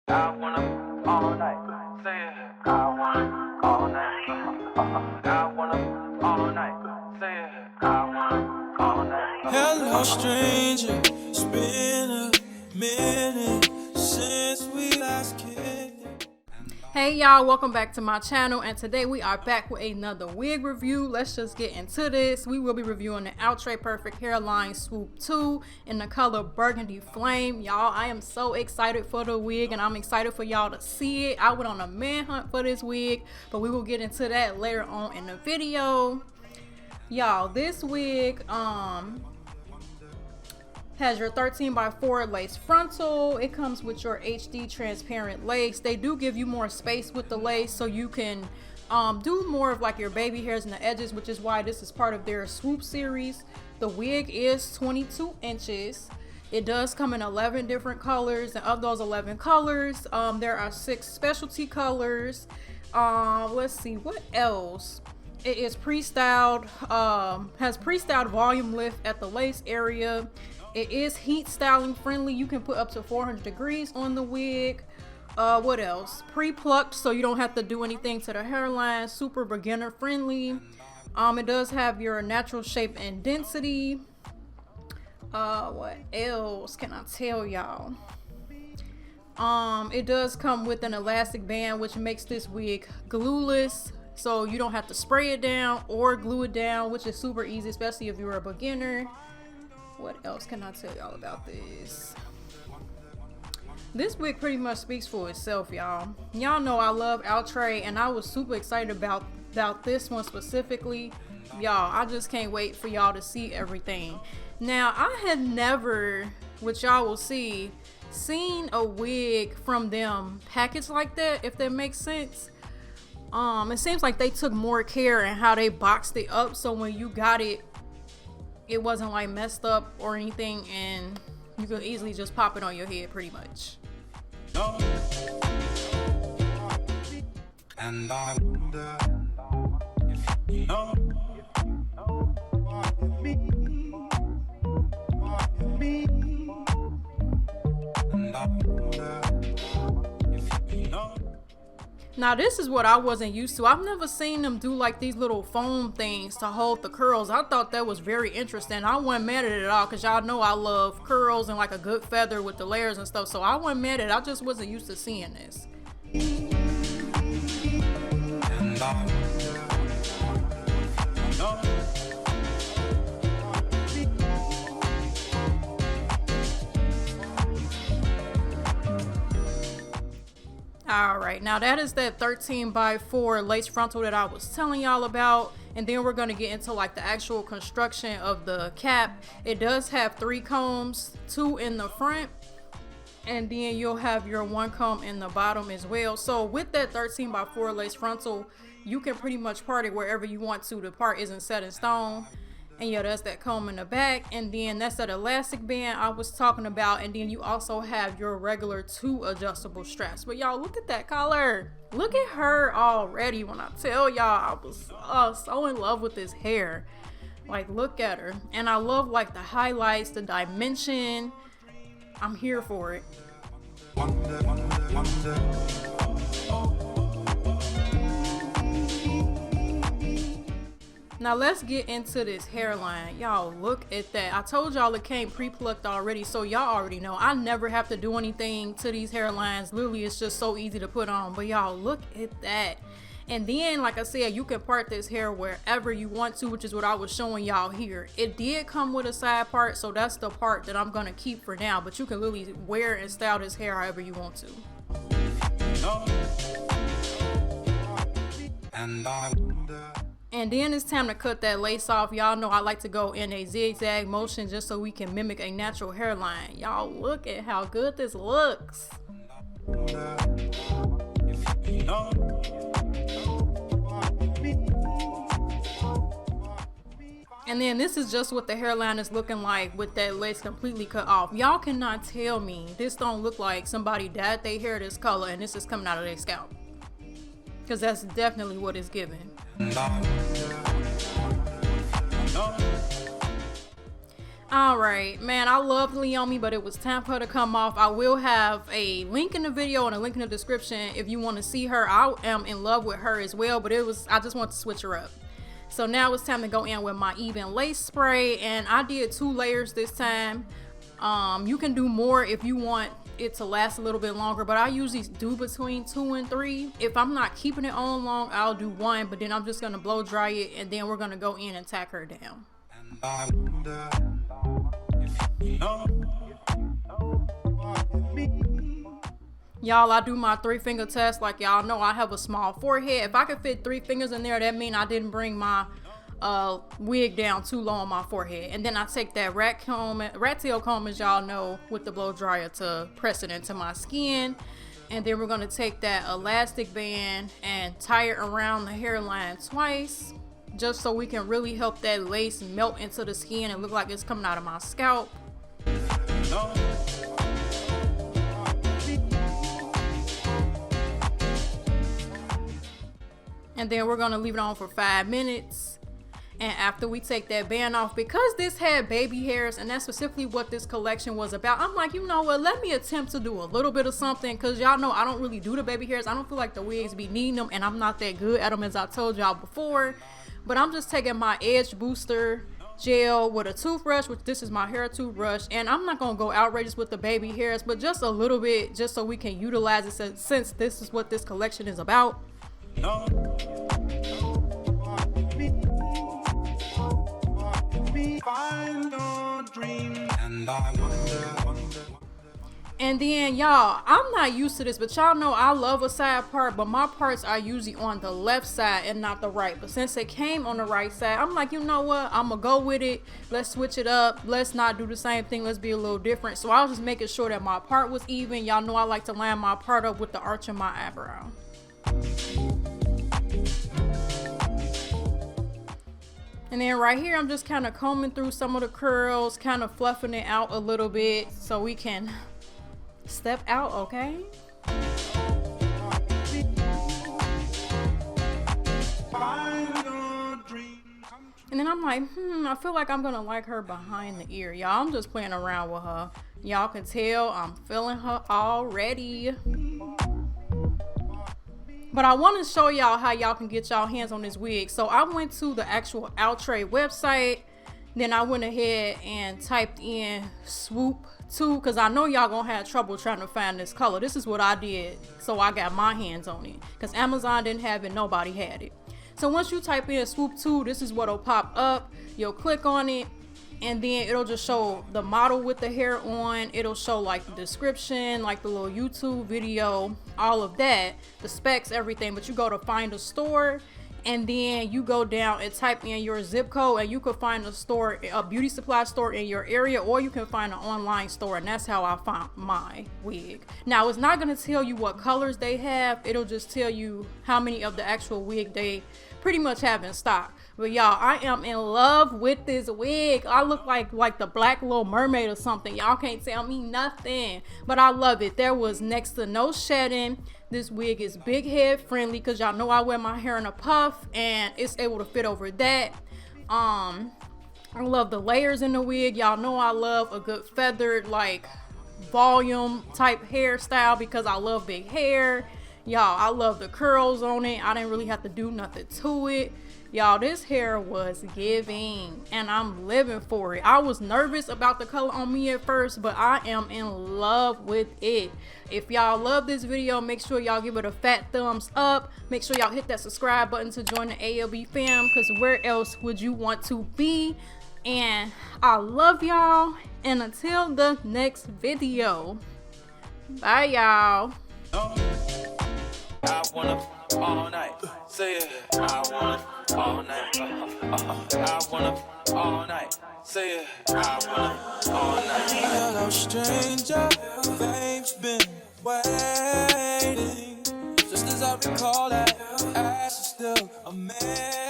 I wanna all night. Say it. I wanna all night. I wanna all night. Say it. I wanna all night. Hello, stranger. It's been a minute since we last kicked it. Hey y'all, welcome back to my channel, and today we are back with another wig review. Let's just get into this. We will be reviewing the Outre Perfect Hairline Swoop 2 in the color Burgundy Flame. Y'all, I am so excited for the wig, and I'm excited for y'all to see it. I went on a manhunt for this wig, but we will get into that later on in the video. Y'all, this wig has your 13x4 lace frontal. It comes with your HD transparent lace. They do give you more space with the lace, so you can do more of like your baby hairs and the edges, which is why this is part of their swoop series. The wig is 22 inches. It does come in 11 different colors, and of those 11 colors, there are 6 specialty colors. Let's see what else. It is pre-styled, has pre-styled volume lift at the lace area. It is heat styling friendly. You can put up to 400 degrees on the wig. What else? Pre-plucked, so you don't have to do anything to the hairline. Super beginner friendly. It does have your natural shape and density. What else can I tell y'all? It does come with an elastic band, which makes this wig glueless, so you don't have to spray it down or glue it down, which is super easy, especially if you're a beginner. What else can I tell y'all about this? This wig pretty much speaks for itself, y'all. Y'all know I love Outre, and I was super excited about this one specifically. Y'all, I just can't wait for y'all to see everything. Now, I had never, which y'all will see, seen a wig from them packaged like that, if that makes sense. It seems like they took more care in how they boxed it up, so when you got it, it wasn't like messed up or anything, and you could easily just pop it on your head pretty much. And I wonder if you know me. And I wonder if you know. Now this is what I wasn't used to. I've never seen them do like these little foam things to hold the curls. I thought that was very interesting. I wasn't mad at it at all, because y'all know I love curls and like a good feather with the layers and stuff. So I wasn't mad at it. I just wasn't used to seeing this. And I wonder. Alright, now that is that 13x4 lace frontal that I was telling y'all about, and then we're going to get into like the actual construction of the cap. It does have 3 combs, 2 in the front, and then you'll have your 1 comb in the bottom as well. So with that 13x4 lace frontal, you can pretty much part it wherever you want to. The part isn't set in stone. And yeah, that's that comb in the back, and then that's that elastic band I was talking about, and then you also have your regular 2 adjustable straps. But y'all, look at that color. Look at her already. When I tell y'all, I was so in love with this hair. Like, look at her. And I love like the highlights, the dimension. I'm here for it. Now let's get into this hairline. Y'all, look at that. I told y'all it came pre-plucked already, so y'all already know I never have to do anything to these hairlines. Literally, it's just so easy to put on. But y'all, look at that. And then, like I said, you can part this hair wherever you want to, which is what I was showing y'all here. It did come with a side part, so that's the part that I'm gonna keep for now. But you can literally wear and style this hair however you want to. And I wonder. And then it's time to cut that lace off. Y'all know I like to go in a zigzag motion just so we can mimic a natural hairline. Y'all, look at how good this looks. And then this is just what the hairline is looking like with that lace completely cut off. Y'all cannot tell me this don't look like somebody dyed their hair this color and this is coming out of their scalp. Because that's definitely what it's giving. All right, man, I love Leomi, but it was time for her to come off. I will have a link in the video and a link in the description if you want to see her. I am in love with her as well, but I just want to switch her up. So now it's time to go in with my even lace spray, and I did 2 layers this time. You can do more if you want it to last a little bit longer, but I usually do between 2 and 3. If I'm not keeping it on long, I'll do 1, but then I'm just gonna blow dry it, and then we're gonna go in and tack her down. And I wonder if you know Y'all, I do my 3-finger test. Like y'all know, I have a small forehead. If I could fit 3 fingers in there, that means I didn't bring my wig down too low on my forehead. And then I take that rat tail comb, as y'all know, with the blow dryer to press it into my skin. And then we're gonna take that elastic band and tie it around the hairline twice, just so we can really help that lace melt into the skin and look like it's coming out of my scalp. And then we're gonna leave it on for 5 minutes. And after we take that band off, because this had baby hairs, and that's specifically what this collection was about, I'm like, you know what, let me attempt to do a little bit of something, because y'all know I don't really do the baby hairs. I don't feel like the wigs be needing them, and I'm not that good at them, as I told y'all before. But I'm just taking my edge booster gel with a toothbrush, which this is my hair toothbrush, and I'm not gonna go outrageous with the baby hairs, but just a little bit, just so we can utilize it, since this is what this collection is about. And then y'all, I'm not used to this, but y'all know I love a side part, but my parts are usually on the left side and not the right. But since it came on the right side, I'm like, you know what, I'm gonna go with it. Let's switch it up. Let's not do the same thing. Let's be a little different. So I was just making sure that my part was even. Y'all know I like to line my part up with the arch of my eyebrow. And then right here, I'm just kind of combing through some of the curls, kind of fluffing it out a little bit so we can step out, okay? And then I'm like, I feel like I'm gonna like her behind the ear. Y'all, I'm just playing around with her. Y'all can tell I'm feeling her already. But I want to show y'all how y'all can get y'all hands on this wig. So I went to the actual Outre website. Then I went ahead and typed in Swoop 2, because I know y'all gonna have trouble trying to find this color. This is what I did, so I got my hands on it, because Amazon didn't have it, nobody had it. So once you type in Swoop 2, this is what'll pop up. You'll click on it, and then it'll just show the model with the hair on. It'll show like the description, like the little YouTube video, all of that, the specs, everything. But you go to find a store, and then you go down and type in your zip code, and you can find a store, a beauty supply store in your area, or you can find an online store. And that's how I found my wig. Now, it's not going to tell you what colors they have. It'll just tell you how many of the actual wig they pretty much have in stock. But y'all, I am in love with this wig. I look like the Black Little Mermaid or something. Y'all can't tell me nothing, but I love it. There was next to no shedding. This wig is big head friendly, because y'all know I wear my hair in a puff, and it's able to fit over that. I love the layers in the wig. Y'all know I love a good feathered, like, volume type hairstyle, because I love big hair. Y'all, I love the curls on it. I didn't really have to do nothing to it. Y'all, this hair was giving, and I'm living for it. I was nervous about the color on me at first, but I am in love with it. If y'all love this video, make sure y'all give it a fat thumbs up. Make sure y'all hit that subscribe button to join the ALB fam, because where else would you want to be? And I love y'all, and until the next video, bye y'all. I wanna all night. Say it. I wanna all night. I wanna all night. Say it. I wanna all night. Hello, stranger. Fame's been waiting. Just as I recall that, ass is still a man.